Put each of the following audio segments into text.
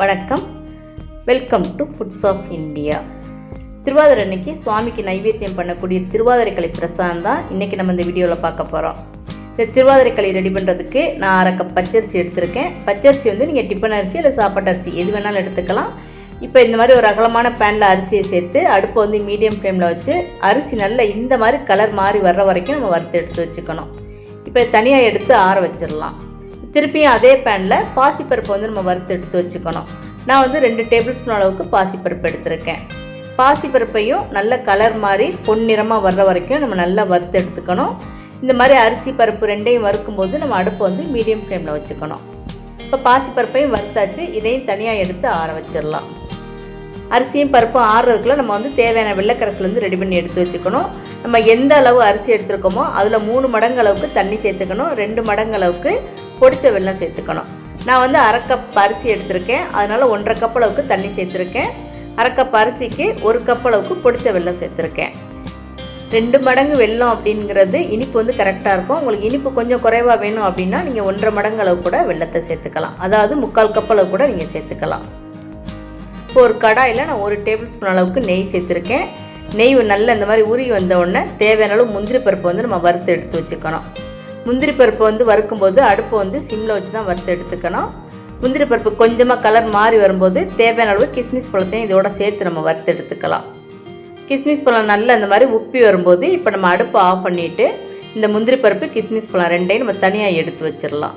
வணக்கம், welcome to Foods of India. Thiruvathirai அன்னைக்கு சுவாமிக்கு நைவேத்தியம் பண்ணக்கூடிய திருவாதிரைக்களி பிரசாதம் தான் இன்றைக்கி நம்ம இந்த வீடியோவில் பார்க்க போகிறோம். இந்த திருவாதிரைக்களி ரெடி பண்ணுறதுக்கு நான் 1/2 கப் பச்சரிசி எடுத்திருக்கேன். பச்சரிசி வந்து நீங்கள் டிஃபன் அரிசி இல்லை சாப்பாட்டு அரிசி எது வேணாலும் எடுத்துக்கலாம். இப்போ இந்த மாதிரி ஒரு அகலமான பேனில் அரிசியை சேர்த்து அடுப்பை வந்து மீடியம் ஃப்ளேமில் வச்சு அரிசி நல்லா இந்த மாதிரி கலர் மாறி வர்ற வரைக்கும் நம்ம வறுத்து எடுத்து வச்சுக்கணும். இப்போ தனியாக எடுத்து ஆற வச்சிடலாம். திருப்பியும் அதே பேனில் பாசிப்பருப்பு வந்து நம்ம வறுத்து எடுத்து வச்சுக்கணும். நான் வந்து 2 டேபிள் ஸ்பூன் அளவுக்கு பாசிப்பருப்பு எடுத்திருக்கேன். பாசிப்பருப்பையும் நல்ல கலர் மாதிரி பொன்னிறமாக வர்ற வரைக்கும் நம்ம நல்லா வறுத்து எடுத்துக்கணும். இந்த மாதிரி அரிசி பருப்பு ரெண்டையும் வறுக்கும்போது நம்ம அடுப்பை வந்து மீடியம் ஃப்ளேமில் வச்சுக்கணும். இப்போ பாசிப்பருப்பையும் வறுத்தாச்சு, இதையும் தனியாக எடுத்து ஆற வச்சிடலாம். அரிசியும் பருப்பும் ஆறுறதுக்குள்ள நம்ம வந்து தேவையான வெள்ளைக்கரைசல் வந்து ரெடி பண்ணி எடுத்து வச்சுக்கணும். நம்ம எந்த அளவு அரிசி எடுத்துருக்கோமோ அதில் 3 மடங்கு அளவுக்கு தண்ணி சேர்த்துக்கணும். 2 மடங்கு அளவுக்கு பொடிச்ச வெல்லம் சேர்த்துக்கணும். நான் வந்து 1/2 கப் அரிசி எடுத்திருக்கேன், அதனால் 1/2 கப் அளவுக்கு தண்ணி சேர்த்துருக்கேன். 1/2 கப் அரிசிக்கு 1 கப் அளவுக்கு பொடிச்ச வெல்லம் சேர்த்துருக்கேன். 2 மடங்கு வெல்லம் அப்படிங்கிறது இனிப்பு வந்து கரெக்டாக இருக்கும். உங்களுக்கு இனிப்பு கொஞ்சம் குறைவாக வேணும் அப்படின்னா நீங்கள் 1.5 மடங்கு அளவு கூட வெல்லத்தை சேர்த்துக்கலாம். அதாவது 3/4 கப் அளவு கூட நீங்கள் சேர்த்துக்கலாம். இப்போ ஒரு கடாயில் நான் 1 டேபிள் ஸ்பூன் அளவுக்கு நெய் சேர்த்துருக்கேன். நெய் நல்லா இந்த மாதிரி உருகி வந்த உடனே தேவையான அளவு முந்திரி பருப்பு வந்து நம்ம வறுத்து எடுத்து வச்சுக்கணும். முந்திரி பருப்பு வந்து வறுக்கும்போது அடுப்பை வந்து சிம்மில் வச்சு தான் வறுத்து எடுத்துக்கணும். முந்திரி பருப்பு கொஞ்சமாக கலர் மாறி வரும்போது தேவையான அளவு கிஸ்மிஸ் பழத்தையும் இதோட சேர்த்து நம்ம வறுத்து எடுத்துக்கலாம். கிஸ்மிஸ் பழம் நல்லா இந்த மாதிரி உப்பி வரும்போது இப்போ நம்ம அடுப்பை ஆஃப் பண்ணிவிட்டு இந்த முந்திரி பருப்பு கிஸ்மிஸ் பழம் ரெண்டையும் நம்ம தனியாக எடுத்து வச்சிடலாம்.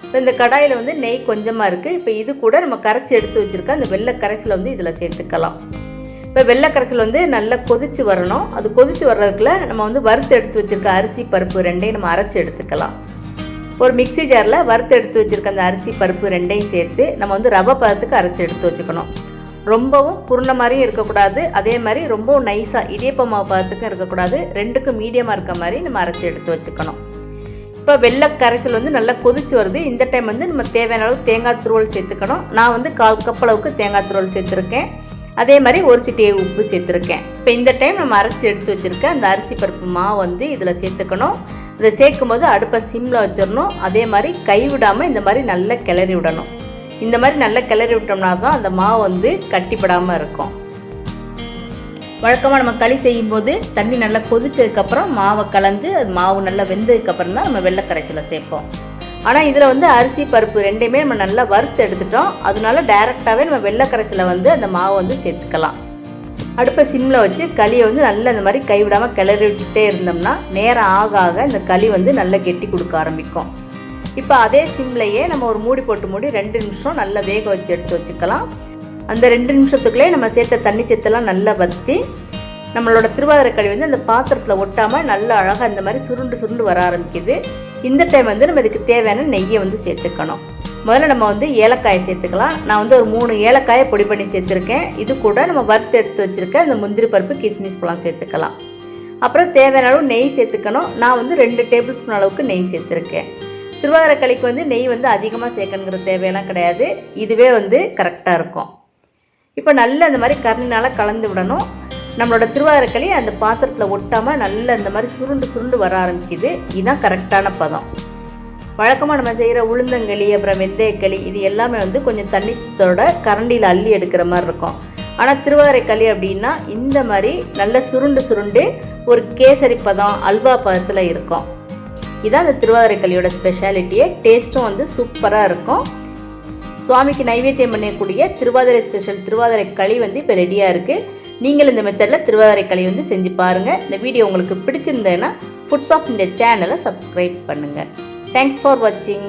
இப்போ இந்த கடாயில் வந்து நெய் கொஞ்சமாக இருக்குது. இப்போ இது கூட நம்ம கரைச்சி எடுத்து வச்சுருக்க அந்த வெள்ளை கரைசலை வந்து இதில் சேர்த்துக்கலாம். இப்போ வெள்ளை கரைசல் வந்து நல்லா கொதித்து வரணும். அது கொதித்து வர்றதுக்குள்ள நம்ம வந்து வறுத்து எடுத்து வச்சுருக்க அரிசி பருப்பு ரெண்டையும் நம்ம அரைச்சி எடுத்துக்கலாம். ஒரு மிக்ஸி ஜாரில் வறுத்து எடுத்து வச்சுருக்க அந்த அரிசி பருப்பு ரெண்டையும் சேர்த்து நம்ம வந்து ரவை பதத்துக்கு அரைச்சி எடுத்து வச்சுக்கணும். ரொம்பவும் குருணை மாதிரியும் இருக்கக்கூடாது, அதே மாதிரி ரொம்பவும் நைஸாக இடியப்ப மாவு பதத்துக்கும் இருக்கக்கூடாது. ரெண்டுக்கும் மீடியமாக இருக்க மாதிரி நம்ம அரைச்சி எடுத்து வச்சுக்கணும். இப்போ வெள்ளை கரைசல் வந்து நல்லா கொதிச்சு வருது. இந்த டைம் வந்து நம்ம தேவையான அளவு தேங்காய் துருவல் சேர்த்துக்கணும். நான் வந்து 1/4 கப் அளவுக்கு தேங்காய் துருவல் சேர்த்துருக்கேன். அதே மாதிரி 1 சிட்டிகை உப்பு சேர்த்துருக்கேன். இப்போ இந்த டைம் நம்ம அரைச்சி எடுத்து வச்சுருக்க அந்த அரிசி பருப்பு மாவு வந்து இதில் சேர்த்துக்கணும். இதை சேர்க்கும் போது அடுப்பை சிம்மில் வச்சிடணும். அதே மாதிரி கைவிடாமல் இந்த மாதிரி நல்லா கிளறி விடணும். இந்த மாதிரி நல்லா கிளறி விட்டோம்னா தான் அந்த மாவு வந்து கட்டிப்படாமல் இருக்கும். வழக்கமாக நம்ம களி செய்யும்போது தண்ணி நல்லா கொதிச்சதுக்கப்புறம் மாவை கலந்து அது மாவு நல்லா வெந்ததுக்கப்புறம் தான் நம்ம வெள்ளை கரைசலை சேர்ப்போம். ஆனால் இதில் வந்து அரிசி பருப்பு ரெண்டையுமே நம்ம நல்லா வறுத்து எடுத்துட்டோம். அதனால டைரெக்டாகவே நம்ம வெள்ளை கரைசலை வந்து அந்த மாவை வந்து சேர்த்துக்கலாம். அடுப்பை சிம்மில் வச்சு களியை வந்து நல்லா இந்த மாதிரி கைவிடாமல் கிளறி விட்டுட்டே இருந்தோம்னா நேரம் ஆக ஆக இந்த களி வந்து நல்லா கெட்டி கொடுக்க ஆரம்பிக்கும். இப்போ அதே சிம்லையே நம்ம ஒரு மூடி போட்டு மூடி 2 நிமிஷம் நல்லா வேக வச்சு எடுத்து வச்சுக்கலாம். அந்த 2 நிமிஷத்துக்குள்ளே நம்ம சேர்த்த தண்ணி சேர்த்தெல்லாம் நல்லா வற்றி நம்மளோட திருவாதிரைக்களி வந்து அந்த பாத்திரத்தில் ஒட்டாமல் நல்லா அழகாக இந்த மாதிரி சுருண்டு சுருண்டு வர ஆரம்பிக்குது. இந்த டைம் வந்து நம்ம இதுக்கு தேவையான நெய்யை வந்து சேர்த்துக்கணும். முதல்ல நம்ம வந்து ஏலக்காயை சேர்த்துக்கலாம். நான் வந்து ஒரு 3 ஏலக்காயை பொடி பண்ணி சேர்த்துருக்கேன். இது கூட நம்ம வறுத்து எடுத்து வச்சுருக்க அந்த முந்திரி பருப்பு கிஸ்மிஸ் பழம் சேர்த்துக்கலாம். அப்புறம் தேவையான அளவு நெய் சேர்த்துக்கணும். நான் வந்து 2 டேபிள் ஸ்பூன் அளவுக்கு நெய் சேர்த்துருக்கேன். திருவாதிரைக்களிக்கு வந்து நெய் வந்து அதிகமாக சேர்க்கணுங்கிற தேவையெல்லாம் கிடையாது, இதுவே வந்து கரெக்டாக இருக்கும். இப்போ நல்லா இந்த மாதிரி கரண்டினால் கலந்து விடணும். நம்மளோட திருவாதிரைக்களி அந்த பாத்திரத்தில் ஒட்டாமல் நல்லா இந்த மாதிரி சுருண்டு சுருண்டு வர ஆரம்பிக்குது. இதுதான் கரெக்டான பதம். வழக்கமாக நம்ம செய்கிற உளுந்தங்களி அப்புறம் வெந்தயக்களி இது எல்லாமே வந்து கொஞ்சம் தண்ணித்தோட கரண்டியில் அள்ளி எடுக்கிற மாதிரி இருக்கும். ஆனால் திருவாதிரைக்களி அப்படின்னா இந்த மாதிரி நல்லா சுருண்டு சுருண்டு ஒரு கேசரி பதம் அல்வா பதத்தில் இருக்கும். இதுதான் அந்த திருவாதிரைக்களியோட ஸ்பெஷாலிட்டியே. டேஸ்ட்டும் வந்து சூப்பராக இருக்கும். சுவாமிக்கு நைவேத்தியம் பண்ணக்கூடிய திருவாதிரை ஸ்பெஷல் திருவாதிரை களி வந்து இப்போ ரெடியாக இருக்குது. நீங்கள் இந்த மெத்தடில் திருவாதிரை களி வந்து செஞ்சு பாருங்கள். இந்த வீடியோ உங்களுக்கு பிடிச்சிருந்தேன்னா ஃபுட்ஸ் ஆஃப் இந்தியா சேனலை சப்ஸ்கிரைப் பண்ணுங்கள். தேங்க்ஸ் ஃபார் வாட்சிங்.